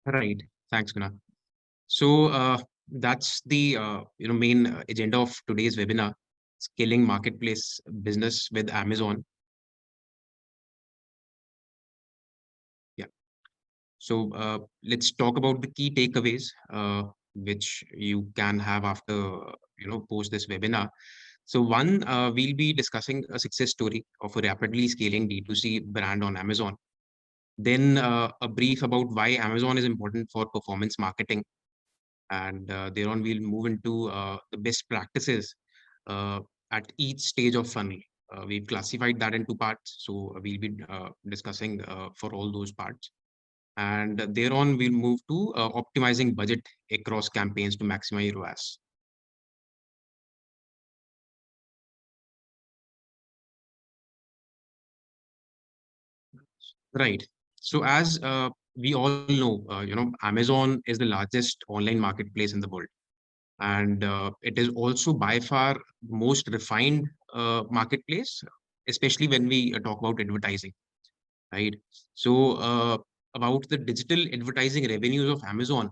Right. Thanks, Guna. So that's the main agenda of today's webinar: scaling marketplace business with Amazon. Yeah. So let's talk about the key takeaways which you can have after post this webinar. So one, we'll be discussing a success story of a rapidly scaling D2C brand on Amazon. Then a brief about why Amazon is important for performance marketing, and thereon we'll move into the best practices uh, at each stage of funnel. We've classified that into parts, so we'll be discussing for all those parts. And thereon we'll move to optimizing budget across campaigns to maximize ROAS. Right. So as we all know, Amazon is the largest online marketplace in the world, and it is also by far most refined marketplace, especially when we talk about advertising, right? So about the digital advertising revenues of Amazon,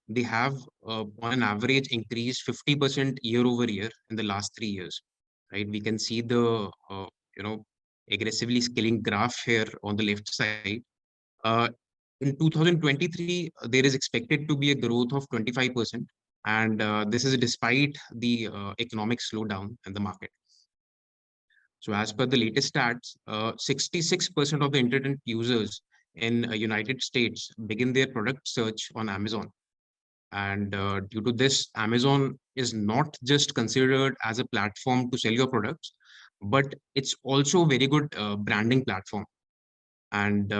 they have on an average increased 50% year over year in the last 3 years, right? We can see the you know aggressively scaling graph here on the left side. uh, in 2023, there is expected to be a growth of 25%, and this is despite the economic slowdown in the market. So, as per the latest stats, 66% of the internet users in United States begin their product search on Amazon. And due to this, Amazon is not just considered as a platform to sell your products, but it's also a very good branding platform. And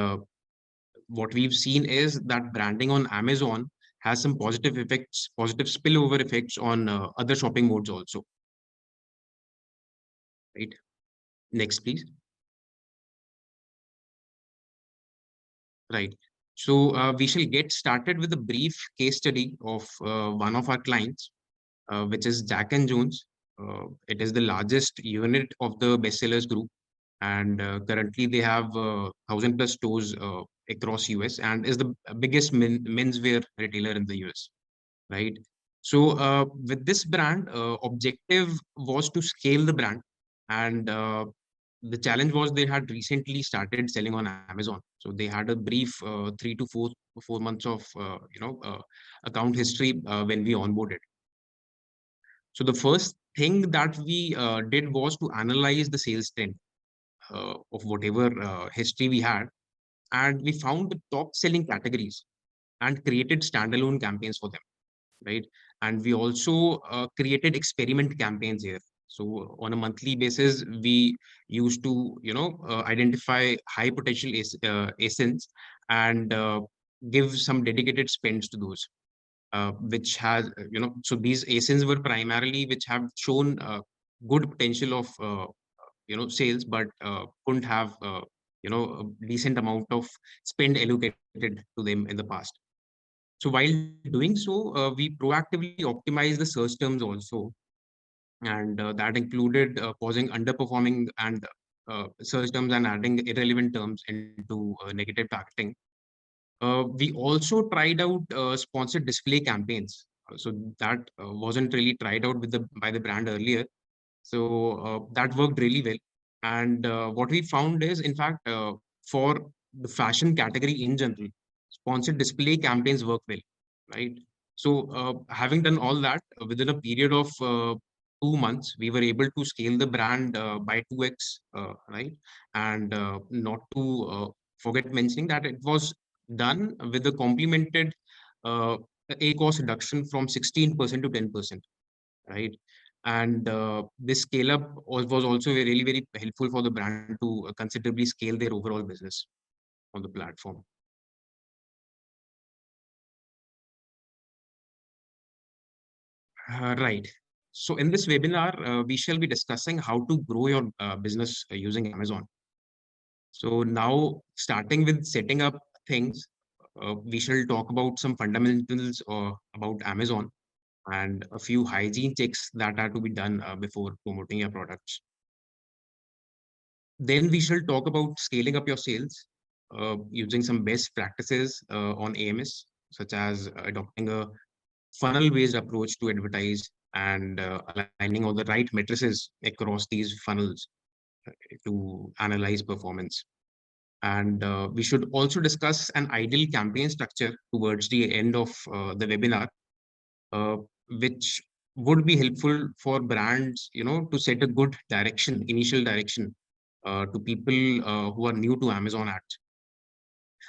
what we've seen is that branding on Amazon has some positive effects, positive spillover effects on other shopping modes also, right? Next, please. Right. So we shall get started with a brief case study of one of our clients, which is Jack and Jones. It is the largest unit of the bestsellers group, and currently they have 1,000 plus stores across US, and is the biggest menswear retailer in the US. Right? So with this brand, objective was to scale the brand, and the challenge was they had recently started selling on Amazon. So they had a brief 3 to 4 months of account history when we onboarded. So the first thing that we did was to analyze the sales trend of whatever history we had, and we found the top selling categories and created standalone campaigns for them, right? And we also created experiment campaigns here. So on a monthly basis, we used to, identify high potential ASINs and give some dedicated spends to those, which has, so these ASINs were primarily which have shown good potential of, sales, but couldn't have, a decent amount of spend allocated to them in the past. So while doing so, we proactively optimized the search terms also, and that included pausing underperforming and search terms and adding irrelevant terms into negative targeting. We also tried out sponsored display campaigns. So that wasn't really tried out with the by the brand earlier. So that worked really well. And what we found is, in fact, for the fashion category in general, sponsored display campaigns work well, right? So having done all that within a period of 2 months, we were able to scale the brand by 2x, right? And not to forget mentioning that it was done with a complemented uh, a cost reduction from 16% to 10%, right? And this scale up was also really very helpful for the brand to considerably scale their overall business on the platform. Right. So in this webinar, we shall be discussing how to grow your business using Amazon. So now, starting with setting up things, we shall talk about some fundamentals about Amazon and a few hygiene checks that are to be done before promoting your products. Then we shall talk about scaling up your sales using some best practices on AMS. such as adopting a funnel-based approach to advertise and aligning all the right matrices across these funnels to analyze performance. And we should also discuss an ideal campaign structure towards the end of the webinar, uh, which would be helpful for brands, to set a good direction, initial direction, to people who are new to Amazon ads.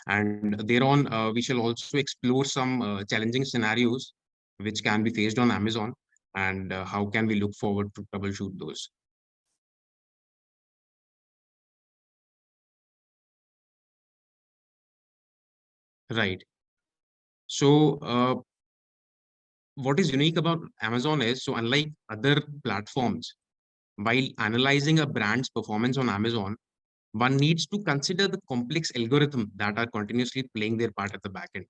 And thereon, we shall also explore some challenging scenarios which can be faced on Amazon, and how can we look forward to troubleshoot those. Right. So, what is unique about Amazon is, so unlike other platforms, while analyzing a brand's performance on Amazon, one needs to consider the complex algorithm that are continuously playing their part at the back end,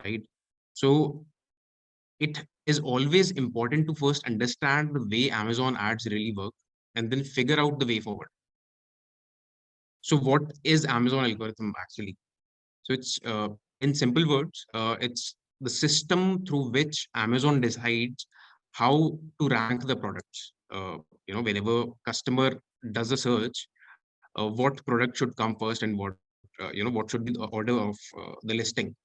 right? So it is always important to first understand the way Amazon ads really work and then figure out the way forward. So what is Amazon algorithm actually? So it's in simple words, it's the system through which Amazon decides how to rank the products. Whenever customer does a search, what product should come first and what should be the order of the listing.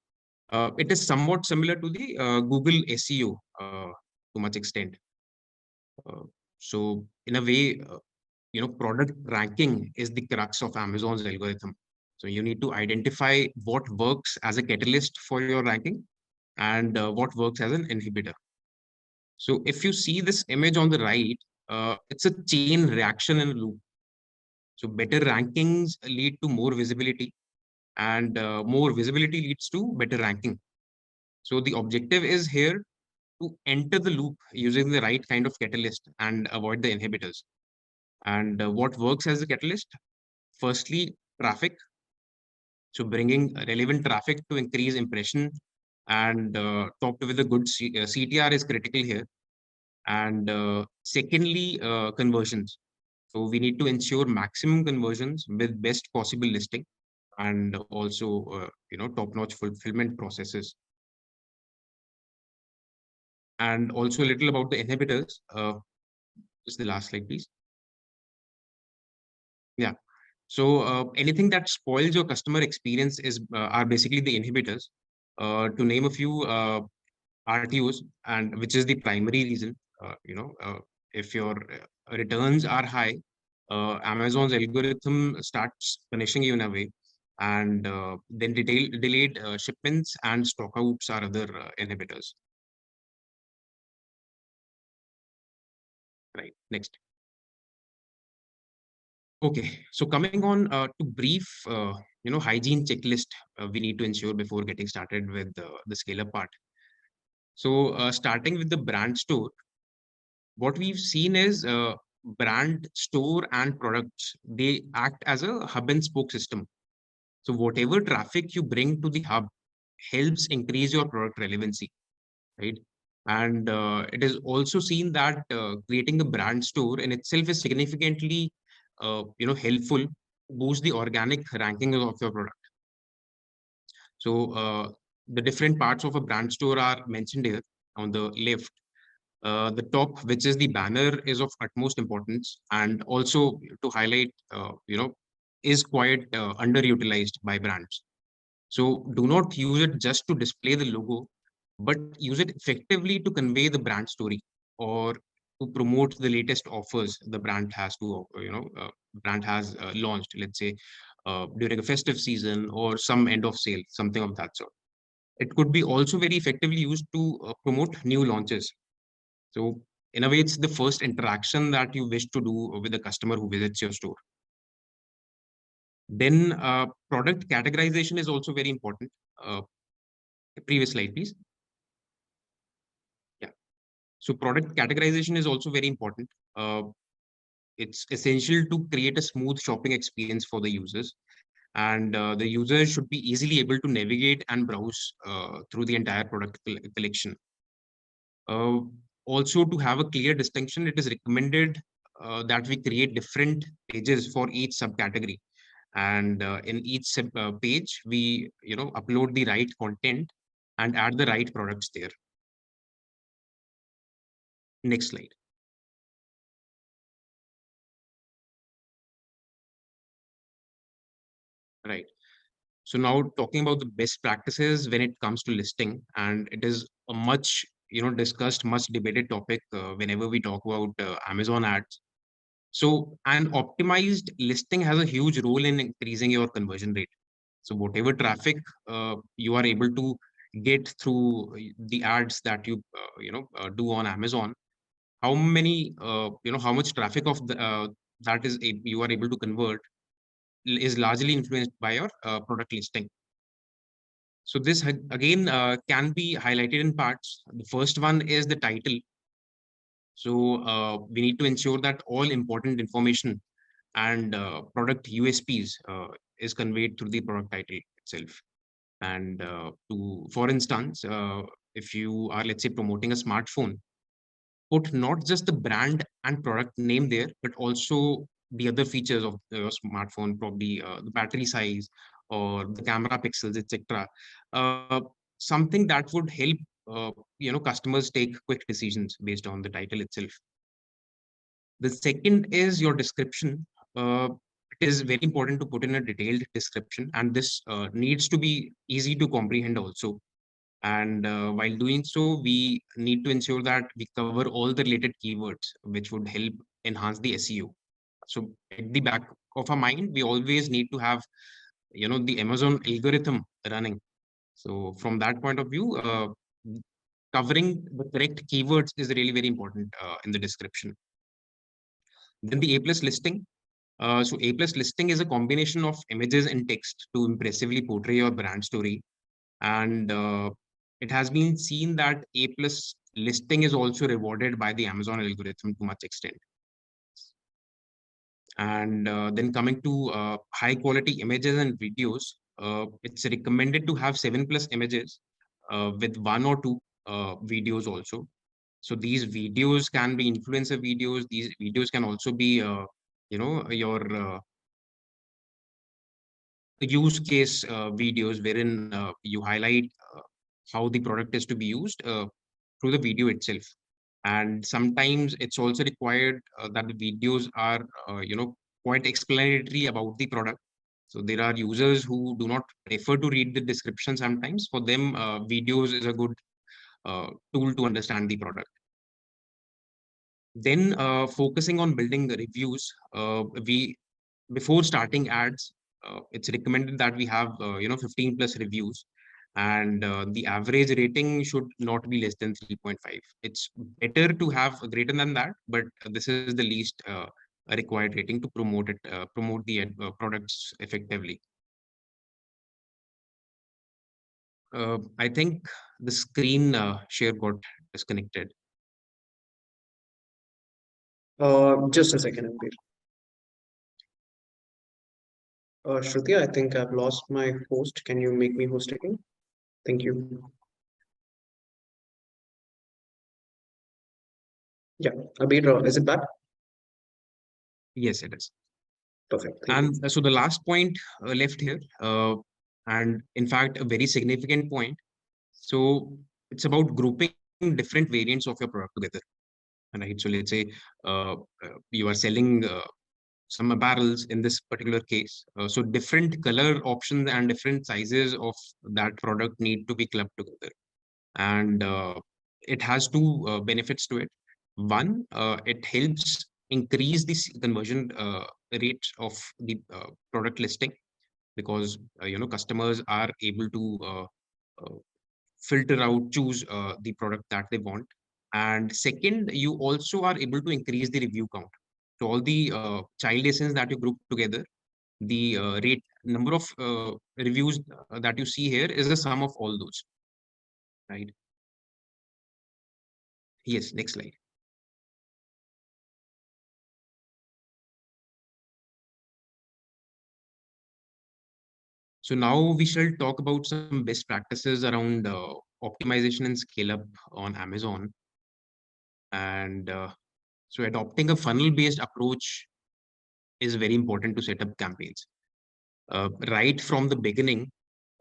It is somewhat similar to the Google SEO to much extent. Uh, so in a way, product ranking is the crux of Amazon's algorithm. So you need to identify what works as a catalyst for your ranking and what works as an inhibitor. So if you see this image on the right, it's a chain reaction in a loop. So better rankings lead to more visibility, and more visibility leads to better ranking. So the objective is here to enter the loop using the right kind of catalyst and avoid the inhibitors. And what works as a catalyst? Firstly, traffic. So bringing relevant traffic to increase impression and topped with a good CTR is critical here. And secondly, conversions. So we need to ensure maximum conversions with best possible listing and also, top-notch fulfillment processes. And also a little about the inhibitors. Just the last slide, please. Yeah. So anything that spoils your customer experience are basically the inhibitors. To name a few, RTOs, and which is the primary reason. If your returns are high, Amazon's algorithm starts punishing you in a way, and then delayed shipments and stockouts are other inhibitors. Right. Next. Okay. So coming on to brief, hygiene checklist we need to ensure before getting started with the scale up part. So starting with the brand store, what we've seen is brand store and products, they act as a hub and spoke system. So whatever traffic you bring to the hub helps increase your product relevancy, right? And it is also seen that creating a brand store in itself is significantly helpful to boost the organic ranking of your product. So the different parts of a brand store are mentioned here on the left. The top, which is the banner, is of utmost importance, and also to highlight, is quite underutilized by brands. So do not use it just to display the logo, but use it effectively to convey the brand story or to promote the latest offers the brand has launched, let's say during a festive season or some end of sale, something of that sort. It could be also very effectively used to promote new launches. So in a way, it's the first interaction that you wish to do with a customer who visits your store. Then product categorization is also very important. Uh, Previous slide, please. Yeah. So product categorization is also very important. It's essential to create a smooth shopping experience for the users. And the users should be easily able to navigate and browse through the entire product collection. Uh, Also, to have a clear distinction, it is recommended that we create different pages for each subcategory. And in each page, we upload the right content and add the right products there. Next slide. Right. So now talking about the best practices when it comes to listing, and it is a much discussed, much debated topic whenever we talk about Amazon ads. So an optimized listing has a huge role in increasing your conversion rate. So whatever traffic you are able to get through the ads that you do on Amazon, how many how much traffic of the that is you are able to convert is largely influenced by your product listing. So this again can be highlighted in parts. The first one is the title. So we need to ensure that all important information and product USPs is conveyed through the product title itself. And for instance, if you are, let's say, promoting a smartphone, put not just the brand and product name there, but also the other features of the smartphone, probably the battery size or the camera pixels, etc. Uh, Something that would help customers take quick decisions based on the title itself. The second is your description. It is very important to put in a detailed description, and this needs to be easy to comprehend also. And while doing so, we need to ensure that we cover all the related keywords, which would help enhance the SEO. So at the back of our mind, we always need to have, the Amazon algorithm running. So from that point of view, covering the correct keywords is really very important in the description. Then the A plus listing. So A plus listing is a combination of images and text to impressively portray your brand story. And it has been seen that A plus listing is also rewarded by the Amazon algorithm to much extent. And then coming to high quality images and videos, it's recommended to have 7+ images with 1 or 2 videos also. So these videos can be influencer videos. These videos can also be, your use case videos wherein you highlight how the product is to be used through the video itself. And sometimes it's also required that the videos are, quite explanatory about the product. So there are users who do not prefer to read the description sometimes. For them, videos is a good tool to understand the product. Then focusing on building the reviews, we before starting ads, it's recommended that we have 15+ reviews, and the average rating should not be less than 3.5. It's better to have greater than that, but this is the least required rating to promote the products effectively. I think the screen share got disconnected. Just a second, Ambir. Shruti, I think I've lost my host. Can you make me host again? Thank you. Yeah, Abir, is it back? Yes, it is. Perfect. Thank And you. so the last point left here, and in fact, a very significant point. So it's about grouping different variants of your product together, right? So let's say you are selling some apparels in this particular case. So different color options and different sizes of that product need to be clubbed together. And it has two benefits to it. One, it helps increase the conversion rate of the product listing, because customers are able to uh, filter out, choose the product that they want. And second, you also are able to increase the review count. So all the child lessons that you group together, the rate number of reviews that you see here is the sum of all those, right? Yes, next slide. So now we shall talk about some best practices around optimization and scale up on Amazon. And so adopting a funnel based approach is very important to set up campaigns. Right from the beginning,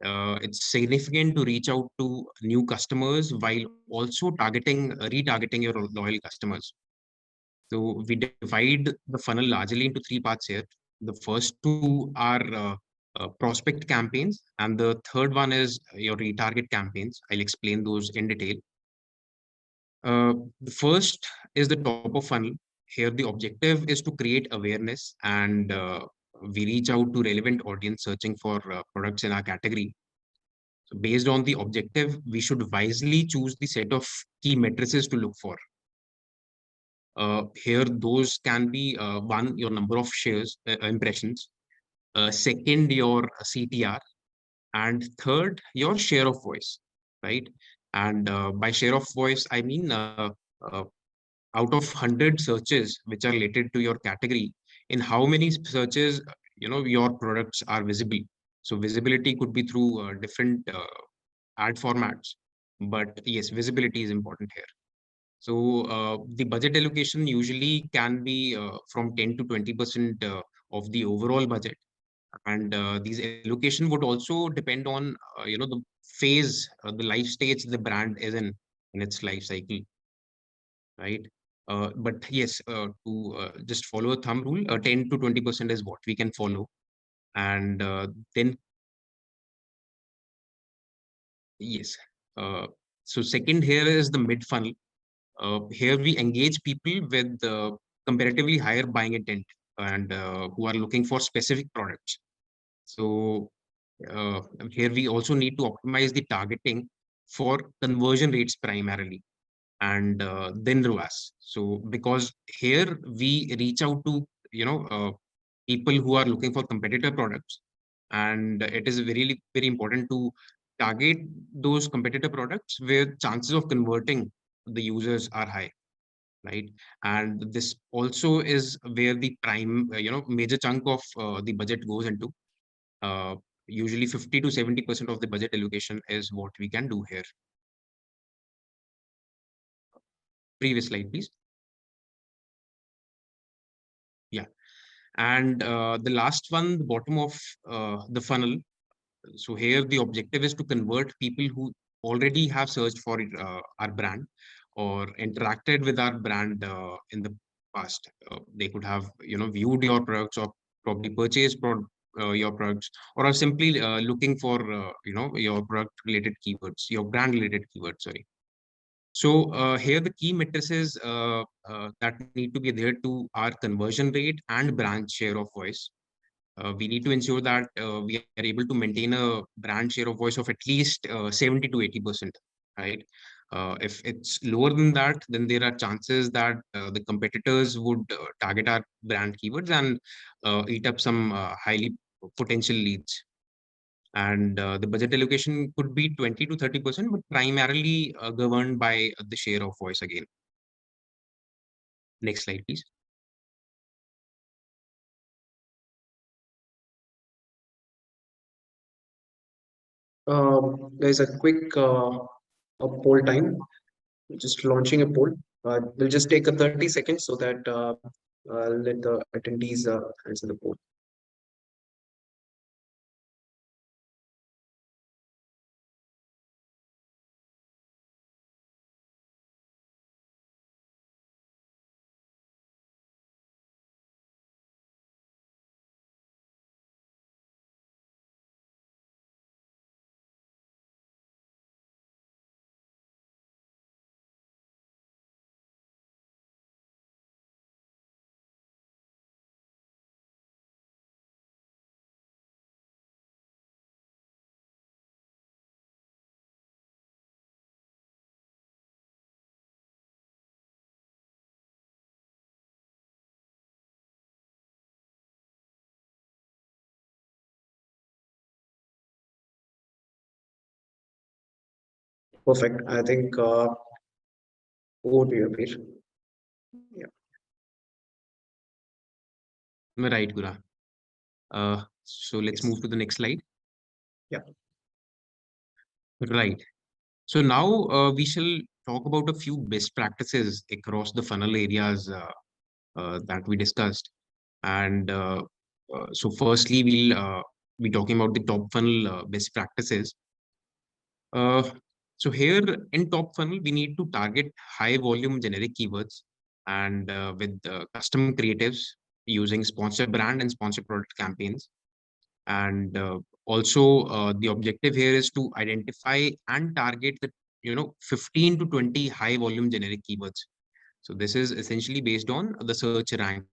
It's significant to reach out to new customers while also retargeting your loyal customers. So we divide the funnel largely into three parts here. The first two are prospect campaigns, and the third one is your retarget campaigns. I'll explain those in detail. The first is the top of funnel. Here, the objective is to create awareness, and we reach out to relevant audience searching for products in our category. So based on the objective, we should wisely choose the set of key matrices to look for. Here, those can be one, your number of impressions, second, your CTR, and third, your share of voice, right? And by share of voice, I mean uh, out of 100 searches which are related to your category, in how many searches your products are visible. So visibility could be through different ad formats, but yes, visibility is important here. So the budget allocation usually can be from 10 to 20% of the overall budget, and these allocation would also depend on the phase, the life stage the brand is in its life cycle, right? But yes, to just follow a thumb rule, 10 to 20% is what we can follow, and then yes. Uh, so second here is the mid funnel. Here we engage people with comparatively higher buying intent and who are looking for specific products. So here we also need to optimize the targeting for conversion rates primarily, and then ROAS. So because here we reach out to people who are looking for competitor products, and it is very important to target those competitor products where chances of converting the users are high, right? And this also is where the prime major chunk of the budget goes into. uh, Usually 50 to 70% of the budget allocation is what we can do here. Previous slide, please. Yeah. And the last one, the bottom of the funnel. So here the objective is to convert people who already have searched for our brand or interacted with our brand in the past. They could have viewed your products or probably purchased your products, or are simply looking for your product related keywords, your brand related keywords. Sorry. So here the key matrices that need to be there to our conversion rate and brand share of voice. We need to ensure that we are able to maintain a brand share of voice of at least 70 to 80%, right? If it's lower than that, then there are chances that the competitors would target our brand keywords and eat up some highly potential leads. And the budget allocation could be 20 to 30%, but primarily governed by the share of voice again. Next slide, please. There's a quick a poll time. Just launching a poll. We'll just take a 30 seconds so that let the attendees answer the poll. Perfect. I think over to you, Abir. Yeah. Right, Gura. So let's Yes. move to the next slide. Yeah. Right. So now we shall talk about a few best practices across the funnel areas that we discussed. And so firstly, we'll we're talking about the top funnel best practices. Uh, so here in top funnel, we need to target high volume generic keywords and with custom creatives using sponsor brand and sponsor product campaigns. And also the objective here is to identify and target the 15 to 20 high volume generic keywords. So this is essentially based on the search rank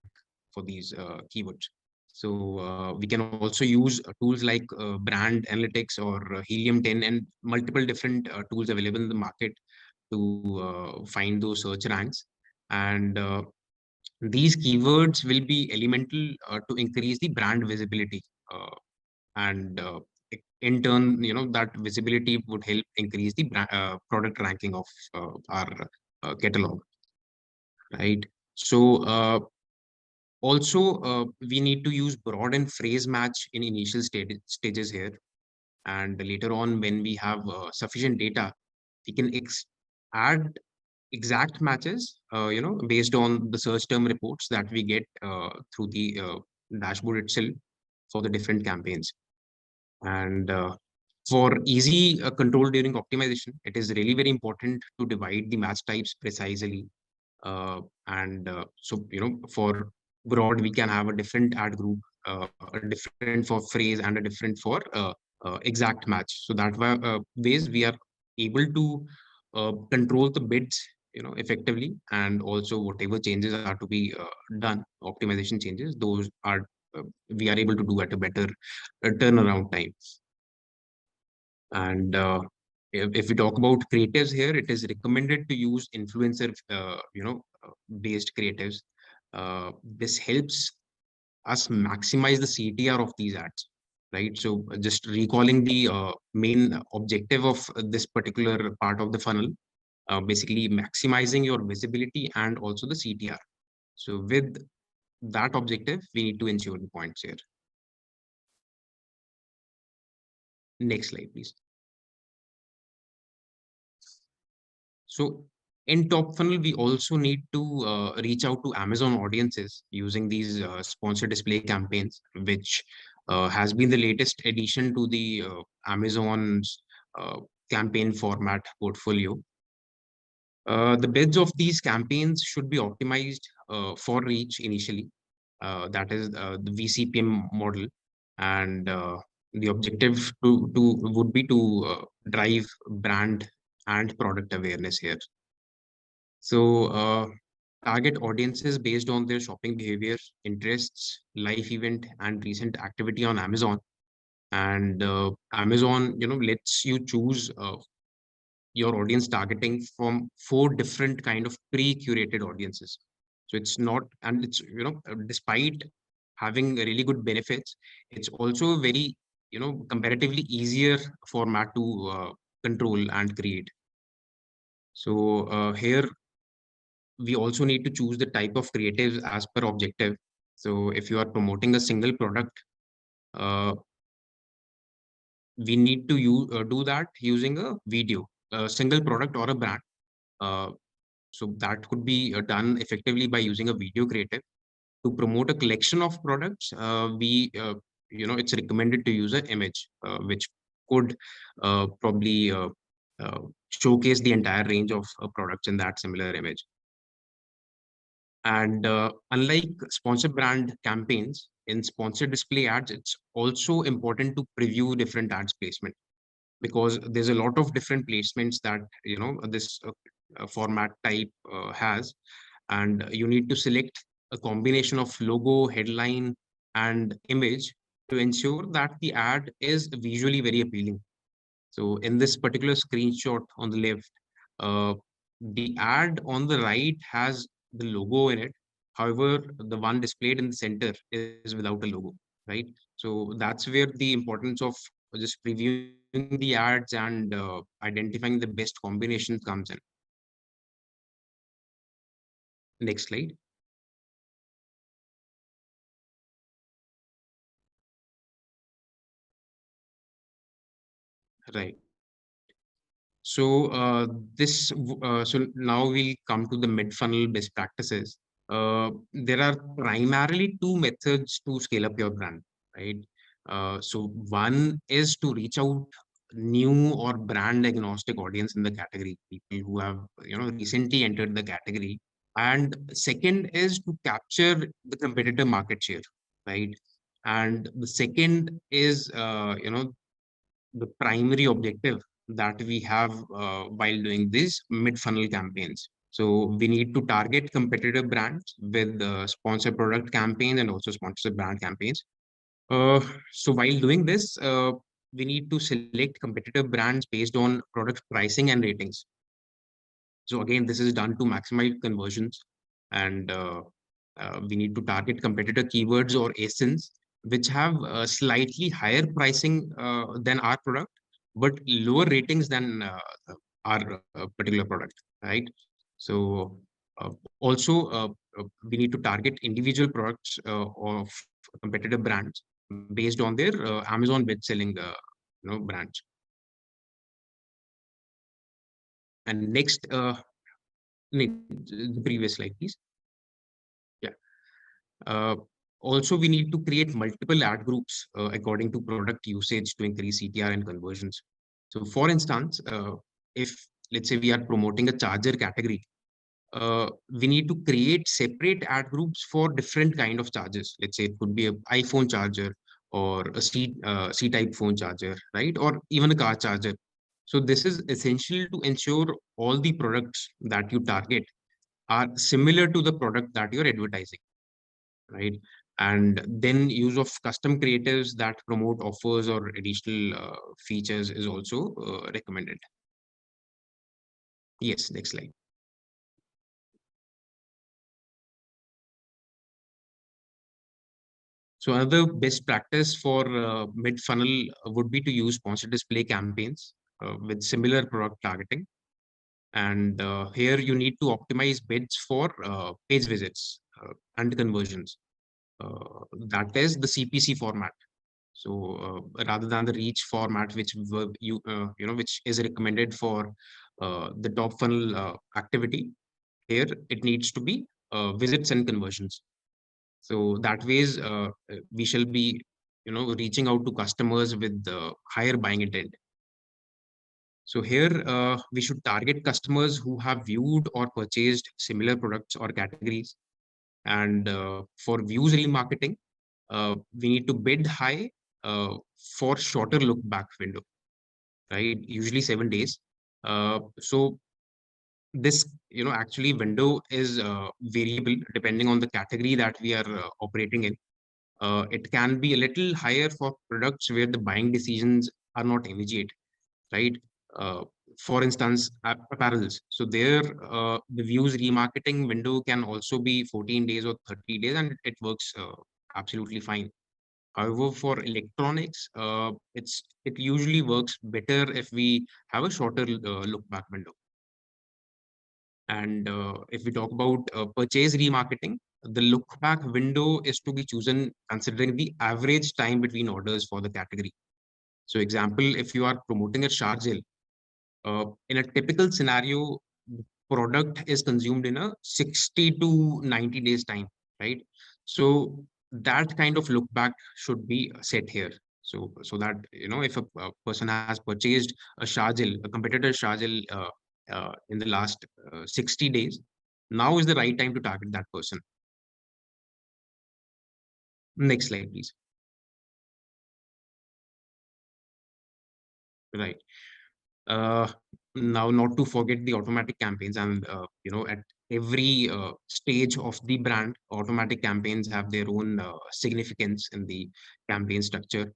for these keywords. So we can also use tools like brand analytics or helium 10 and multiple different tools available in the market to find those search ranks. And these keywords will be elemental to increase the brand visibility, and in turn, that visibility would help increase the product ranking of our catalog, right? So also we need to use broad and phrase match in initial stages here, and later on when we have sufficient data, we can add exact matches, based on the search term reports that we get through the dashboard itself for the different campaigns. And for easy control during optimization, it is really very important to divide the match types precisely. And so, for broad, we can have a different ad group, a different for phrase and a different for exact match. So that ways we are able to control the bids, effectively, and also whatever changes are to be done, optimization changes, those are we are able to do at a better turnaround time. And if we talk about creatives here, it is recommended to use influencer, based creatives. This helps us maximize the CTR of these ads, right? So just recalling the main objective of this particular part of the funnel, basically maximizing your visibility and also the CTR. So with that objective, we need to ensure the points here. Next slide, please. So in top funnel, we also need to reach out to Amazon audiences using these sponsored display campaigns, which has been the latest addition to the Amazon's campaign format portfolio. The bids of these campaigns should be optimized for reach initially. That is the VCPM model, and the objective to would be to drive brand and product awareness here. So target audiences based on their shopping behavior, interests, life event, and recent activity on Amazon. And Amazon, lets you choose your audience targeting from 4 different kind of pre-curated audiences. So it's not, and it's, despite having really good benefits, it's also very, comparatively easier format to control and create. So here we also need to choose the type of creatives as per objective. So if you are promoting a single product, uh, we need to do that using a video, a single product or a brand. Uh, so that could be done effectively by using a video creative. To promote a collection of products, it's recommended to use an image, which could probably showcase the entire range of products in that similar image. And unlike sponsored brand campaigns, in sponsored display ads, it's also important to preview different ads placement, because there's a lot of different placements that this format type has, and you need to select a combination of logo, headline, and image to ensure that the ad is visually very appealing. So in this particular screenshot on the left, uh, the ad on the right has the logo in it. However, the one displayed in the center is without a logo, right? So that's where the importance of just previewing the ads and identifying the best combination comes in. Next slide. Right. So so now we'll come to the mid-funnel best practices. There are primarily 2 methods to scale up your brand, right? So one is to reach out new or brand agnostic audience in the category, people who have recently entered the category. And second is to capture the competitive market share, right? And the second is the primary objective that we have while doing these mid-funnel campaigns. So we need to target competitive brands with sponsored product campaigns and also sponsored brand campaigns. Uh, so while doing this, we need to select competitive brands based on product pricing and ratings. So again, this is done to maximize conversions, and we need to target competitor keywords or ASINs which have slightly higher pricing than our product, but lower ratings than our particular product, right? So also we need to target individual products of competitive brands based on their Amazon best-selling brands. And next, the previous slide, please. Yeah. Uh, Also, we need to create multiple ad groups according to product usage to increase CTR and conversions. So, for instance, if let's say we are promoting a charger category, we need to create separate ad groups for different kind of chargers. Let's say it could be an iPhone charger or a C-type phone charger, right? Or even a car charger. So this is essential to ensure all the products that you target are similar to the product that you're advertising, right? And then use of custom creatives that promote offers or additional features is also recommended. Yes, next slide. So another best practice for mid-funnel would be to use sponsor display campaigns with similar product targeting. And here you need to optimize bids for page visits and conversions. That is the CPC format. So rather than the reach format, which which is recommended for the top funnel activity, here it needs to be visits and conversions. So that ways we shall be reaching out to customers with higher buying intent. So here we should target customers who have viewed or purchased similar products or categories. And for views remarketing, we need to bid high for shorter look back window, right? Usually 7 days. So this actually window is variable depending on the category that we are operating in. It can be a little higher for products where the buying decisions are not immediate, right? Uh, for instance, apparels. So there, the views remarketing window can also be 14 days or 30 days, and it works absolutely fine. However, for electronics, it usually works better if we have a shorter look back window. And if we talk about purchase remarketing, the look back window is to be chosen considering the average time between orders for the category. So example, if you are promoting a shower gel, in a typical scenario, the product is consumed in a 60 to 90 days time, right? So that kind of look back should be set here. So that, if a person has purchased a shower gel, a competitor shower gel in the last 60 days, now is the right time to target that person. Next slide, please. Right. Uh, Now, not to forget the automatic campaigns, and at every stage of the brand, automatic campaigns have their own significance in the campaign structure.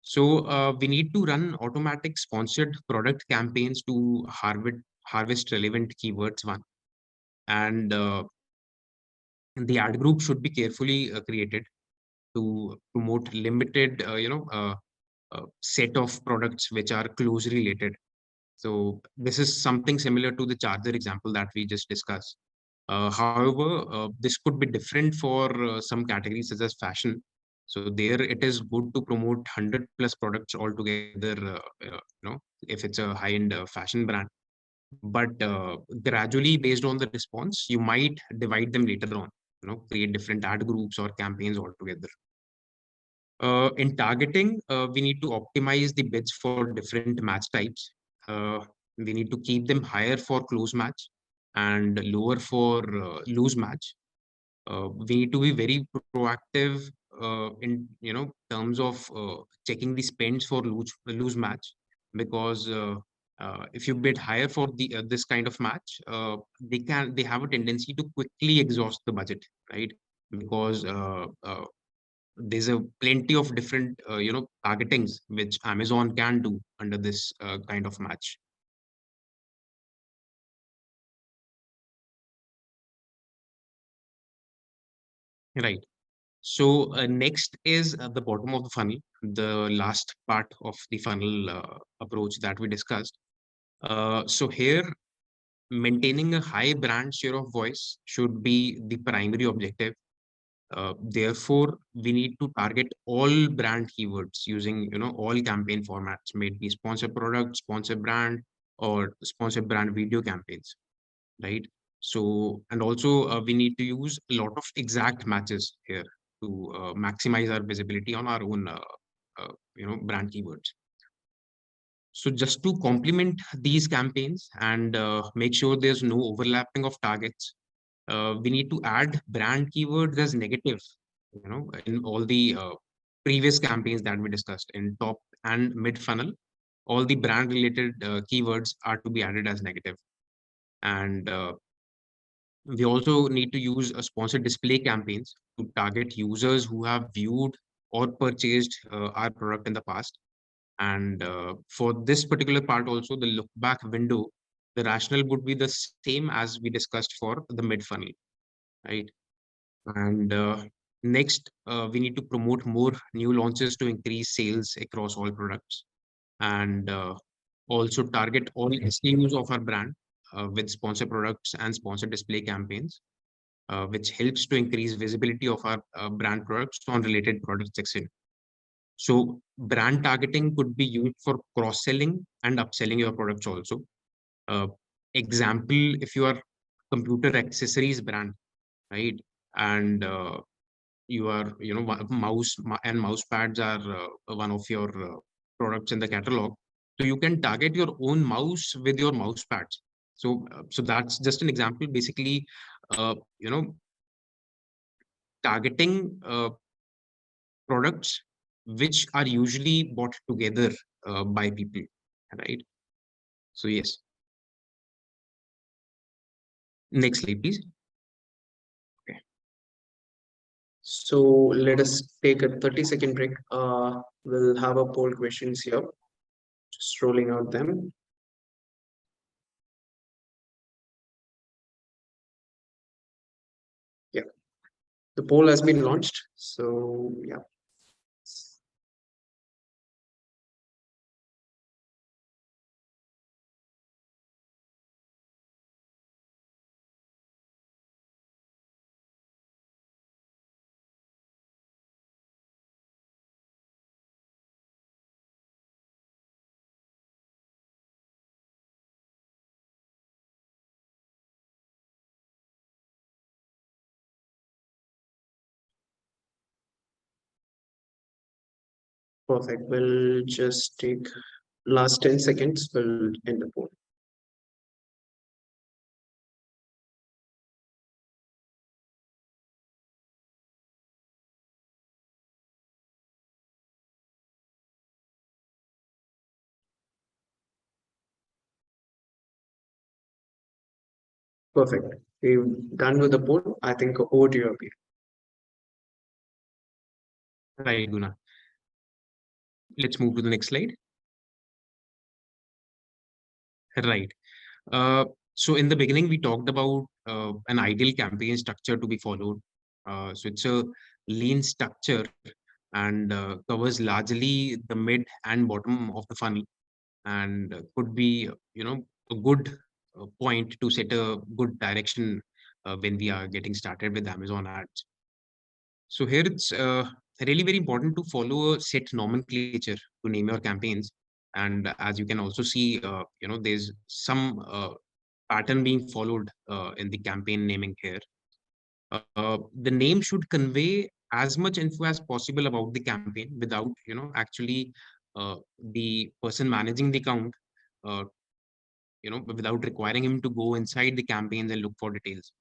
So we need to run automatic sponsored product campaigns to harvest relevant keywords. One, and the ad group should be carefully created to promote limited, set of products which are closely related. So this is something similar to the charger example that we just discussed. However, this could be different for some categories such as fashion. So there it is good to promote 100 plus products altogether, if it's a high-end fashion brand. But gradually, based on the response, you might divide them later on, create different ad groups or campaigns altogether. In targeting, we need to optimize the bids for different match types. Uh, we need to keep them higher for close match and lower for loose match. We need to be very proactive in terms of checking the spends for lose match, because if you bid higher for this kind of match, they have a tendency to quickly exhaust the budget, right? Because there's a plenty of different targetings which Amazon can do under this kind of match. Right. So next is the bottom of the funnel, the last part of the funnel approach that we discussed. So here, maintaining a high brand share of voice should be the primary objective. Therefore, we need to target all brand keywords using all campaign formats, may it be sponsor product, sponsor brand, or sponsor brand video campaigns, right? So, and also we need to use a lot of exact matches here to maximize our visibility on our own, brand keywords. So just to complement these campaigns and make sure there's no overlapping of targets, we need to add brand keywords as negative, in all the previous campaigns that we discussed in top and mid funnel. All the brand related keywords are to be added as negative. And we also need to use a sponsored display campaigns to target users who have viewed or purchased our product in the past. And for this particular part also, the look back window, the rationale would be the same as we discussed for the mid funnel, right? And next, we need to promote more new launches to increase sales across all products, and also target all SKUs of our brand with sponsor products and sponsor display campaigns, which helps to increase visibility of our brand products on related product section. So brand targeting could be used for cross-selling and upselling your products also. Uh, Example, if you are computer accessories brand, right? And you are, and mouse pads are one of your products in the catalog. So you can target your own mouse with your mouse pads. So that's just an example. Basically, uh, you know, targeting products which are usually bought together by people, right? So yes, next slide, please. Okay. So let us take a 30-second break. We'll have a poll questions here. Just rolling out them. Yeah, the poll has been launched. So yeah. Perfect. We'll just take last 10 seconds. We'll end the poll. Perfect. We've done with the poll. I think over to you, Abhi. Right, Guna. Let's move to the next slide. Right. So in the beginning, we talked about an ideal campaign structure to be followed. So it's a lean structure and covers largely the mid and bottom of the funnel, and could be, a good point to set a good direction when we are getting started with Amazon ads. So here it's really very important to follow a set nomenclature to name your campaigns. And as you can also see, there's some pattern being followed in the campaign naming here. The name should convey as much info as possible about the campaign without, actually the person managing the account, uh, without requiring him to go inside the campaigns and look for details.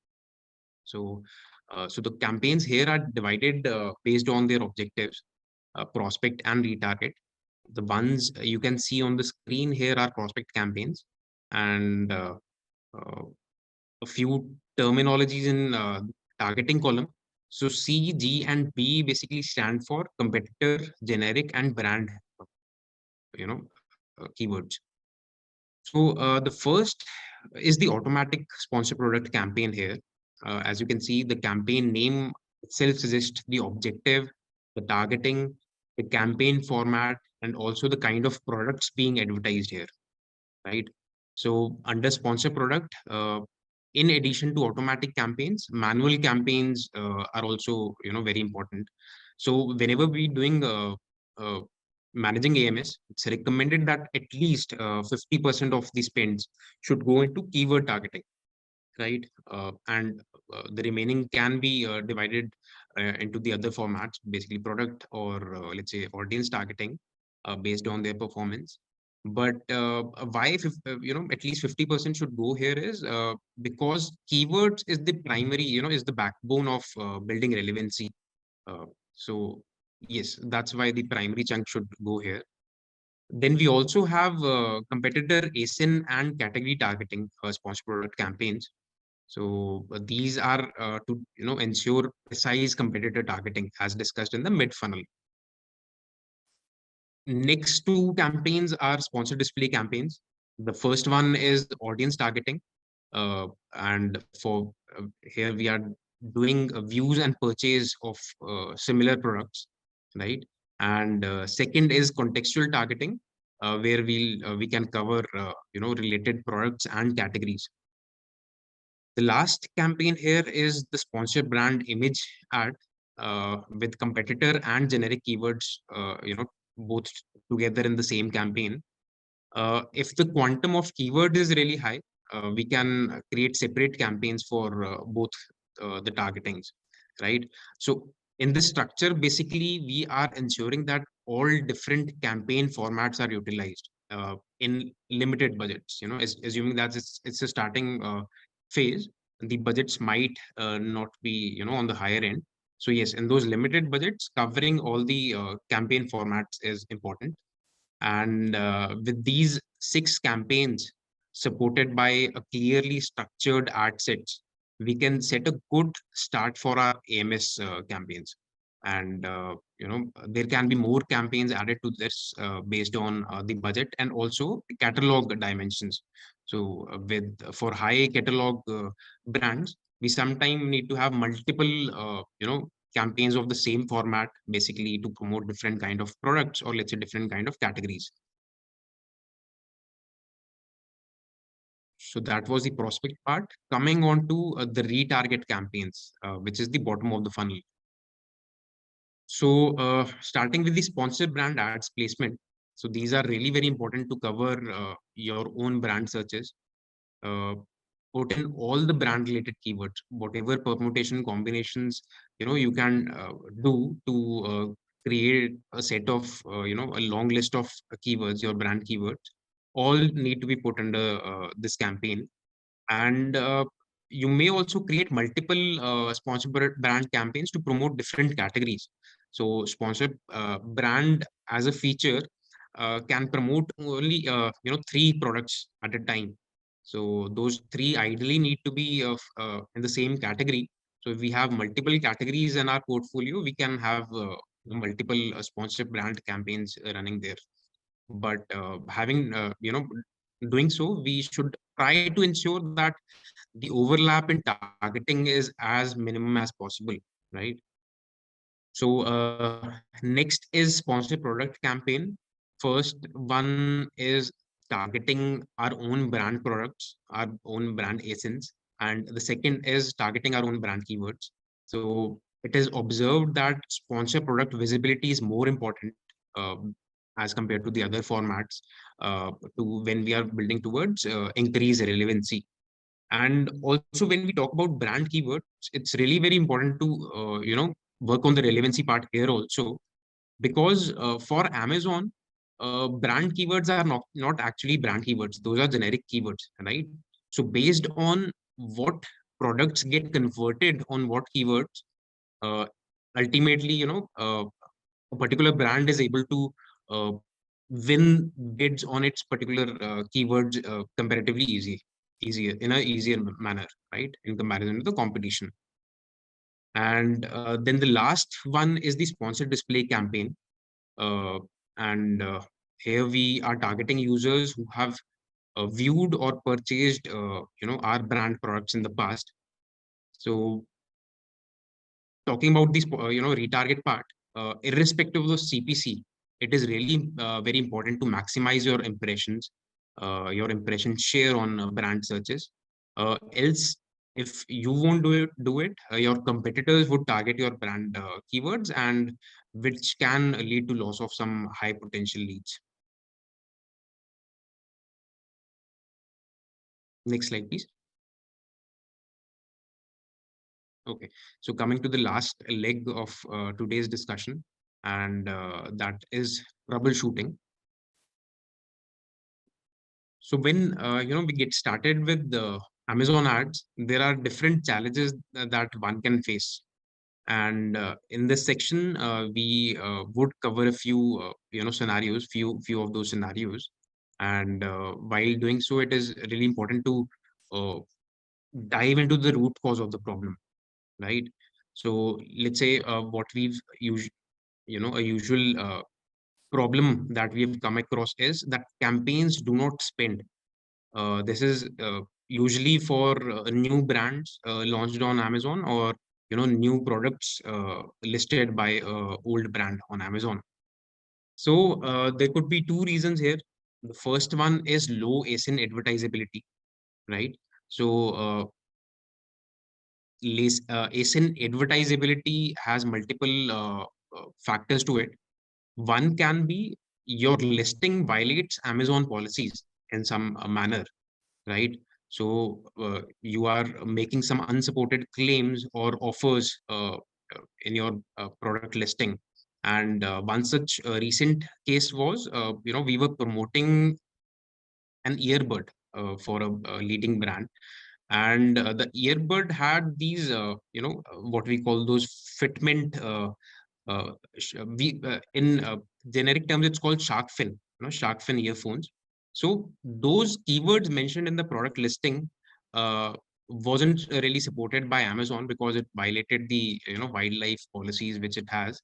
So, so the campaigns here are divided based on their objectives, prospect and retarget. The ones you can see on the screen here are prospect campaigns, and uh, a few terminologies in targeting column. So C, G, and B basically stand for competitor, generic, and brand, keywords. So the first is the automatic sponsor product campaign here. As you can see, the campaign name itself suggests the objective, the targeting, the campaign format, and also the kind of products being advertised here, right? So under sponsor product, in addition to automatic campaigns, manual campaigns are also, very important. So whenever we doing uh, managing AMS, it's recommended that at least 50% of the spends should go into keyword targeting, right? And the remaining can be divided into the other formats, basically product or let's say audience targeting based on their performance. But why, at least 50% should go here is because keywords is the primary, is the backbone of building relevancy. Uh, so yes, that's why the primary chunk should go here. Then we also have competitor ASIN and category targeting sponsor product campaigns. So these are to ensure precise competitor targeting as discussed in the mid funnel. Next two campaigns are sponsor display campaigns. The first one is audience targeting, and for here we are doing views and purchase of similar products, right? And second is contextual targeting, where we can cover related products and categories. The last campaign here is the sponsor brand image ad with competitor and generic keywords, both together in the same campaign. If the quantum of keyword is really high, we can create separate campaigns for both the targetings, right? So in this structure, basically, we are ensuring that all different campaign formats are utilized in limited budgets. Assuming that it's a starting phase, the budgets might not be on the higher end. So yes, in those limited budgets, covering all the campaign formats is important. And with these 6 campaigns supported by a clearly structured ad sets, we can set a good start for our AMS campaigns. And there can be more campaigns added to this based on the budget and also catalog dimensions. So with for high catalog brands, we sometimes need to have multiple campaigns of the same format, basically to promote different kind of products or let's say different kind of categories. So that was the prospect part. Coming on to the retarget campaigns, which is the bottom of the funnel. So starting with the sponsored brand ads placement. So these are really very important to cover your own brand searches. Uh, Put in all the brand related keywords, whatever permutation combinations you can do to create a set of a long list of keywords, your brand keywords, all need to be put under this campaign. And you may also create multiple sponsored brand campaigns to promote different categories. So sponsored brand as a feature can promote only 3 products at a time. So those 3 ideally need to be of in the same category. So if we have multiple categories in our portfolio, we can have multiple sponsored brand campaigns running there. But having doing so, we should try to ensure that the overlap in targeting is as minimum as possible, right? So next is sponsor product campaign. First one is targeting our own brand products, our own brand essence, and the second is targeting our own brand keywords. So it is observed that sponsor product visibility is more important as compared to the other formats to when we are building towards increase relevancy. And also when we talk about brand keywords, it's really very important to work on the relevancy part here also, because for Amazon, brand keywords are not actually brand keywords. Those are generic keywords, right? So based on what products get converted on what keywords, uh, ultimately, a particular brand is able to uh, win bids on its particular keywords comparatively easier in a easier manner, right? In comparison to the competition. And then the last one is the sponsored display campaign. Uh, and Here we are targeting users who have viewed or purchased, our brand products in the past. So talking about this, retarget part, irrespective of the CPC, it is really very important to maximize your impression share on brand searches. Else, if you won't do it, your competitors would target your brand keywords, and which can lead to loss of some high potential leads. Next slide, please. Okay, so coming to the last leg of today's discussion, and that is troubleshooting. So when we get started with the Amazon ads, there are different challenges that one can face. And in this section, we would cover a few scenarios, few of those scenarios. And while doing so, it is really important to uh, dive into the root cause of the problem, right? So let's say what we've used, a usual problem that we have come across is that campaigns do not spend. This is usually for new brands launched on Amazon, or new products listed by old brand on Amazon. So there could be two reasons here. The first one is low ASIN advertisability, right? So ASIN advertisability has multiple factors to it. One can be your listing violates Amazon policies in some manner, right? So you are making some unsupported claims or offers in your product listing. And one such recent case was, we were promoting an earbud for a leading brand, and the earbud had these, what we call those fitment. We in generic terms, it's called shark fin, shark fin earphones. So those keywords mentioned in the product listing wasn't really supported by Amazon because it violated the wildlife policies which it has,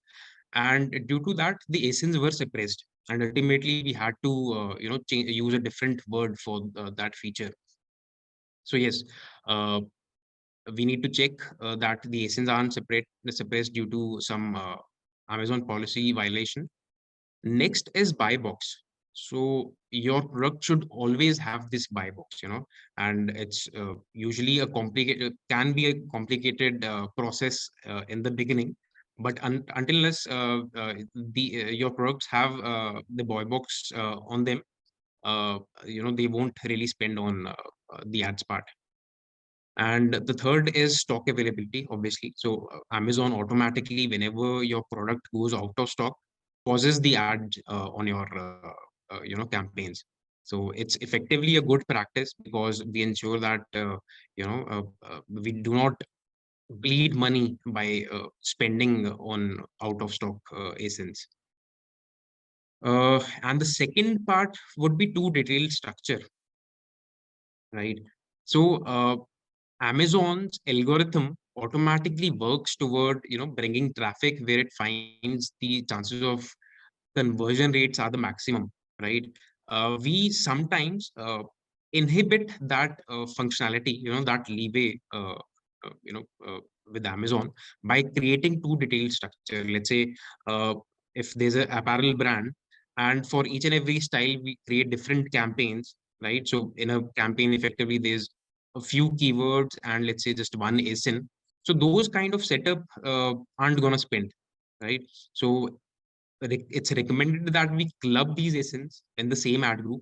and due to that, the ASINs were suppressed, and ultimately we had to use a different word for that feature. So yes, uh, we need to check that the ASINs aren't suppressed due to some Amazon policy violation. Next is buy box. So your product should always have this buy box, and it's usually can be a complicated process in the beginning, but until unless the your products have the buy box on them, they won't really spend on the ads part. And the third is stock availability, obviously. So Amazon automatically, whenever your product goes out of stock, pauses the ad on your campaigns. So it's effectively a good practice because we ensure that we do not bleed money by spending on out of stock ASINs. And the second part would be too detailed structure, right? So Amazon's algorithm automatically works toward, bringing traffic where it finds the chances of conversion rates are the maximum, right? We sometimes inhibit that functionality, that leeway, with Amazon by creating too detailed structure. Let's say if there's an apparel brand, and for each and every style, we create different campaigns, right? So in a campaign, effectively, there's a few keywords and let's say just one ASIN. So those kind of setup aren't gonna spend, right? So it's recommended that we club these ASINs in the same ad group,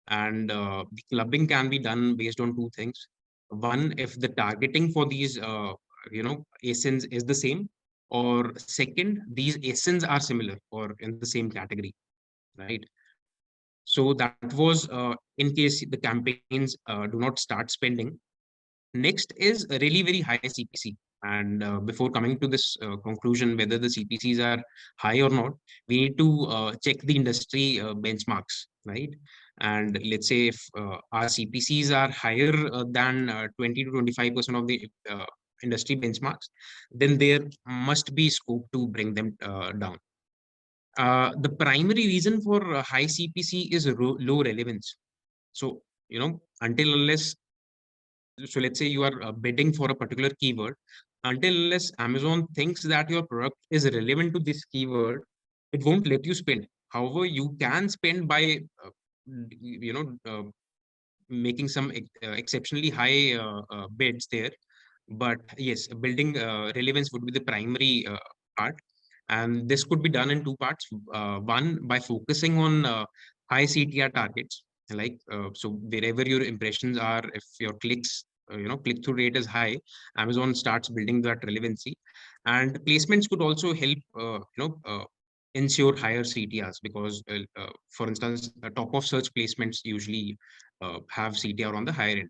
and the clubbing can be done based on two things. One, if the targeting for these ASINs is the same, or second, these ASINs are similar or in the same category, right? So that was in case the campaigns do not start spending. Next is a really very high CPC. And before coming to this conclusion, whether the CPCs are high or not, we need to check the industry benchmarks, right? And let's say if our CPCs are higher than 20 to 25% of the industry benchmarks, then there must be scope to bring them down. The primary reason for high CPC is low relevance. So, until unless, so let's say you are bidding for a particular keyword, until unless Amazon thinks that your product is relevant to this keyword, it won't let you spend. However, you can spend by, making some exceptionally high bids there. But yes, building relevance would be the primary part. And this could be done in two parts. One, by focusing on high CTR targets, like so wherever your impressions are, if your clicks, click-through rate is high, Amazon starts building that relevancy. And placements could also help, ensure higher CTRs because, for instance, top of search placements usually have CTR on the higher end.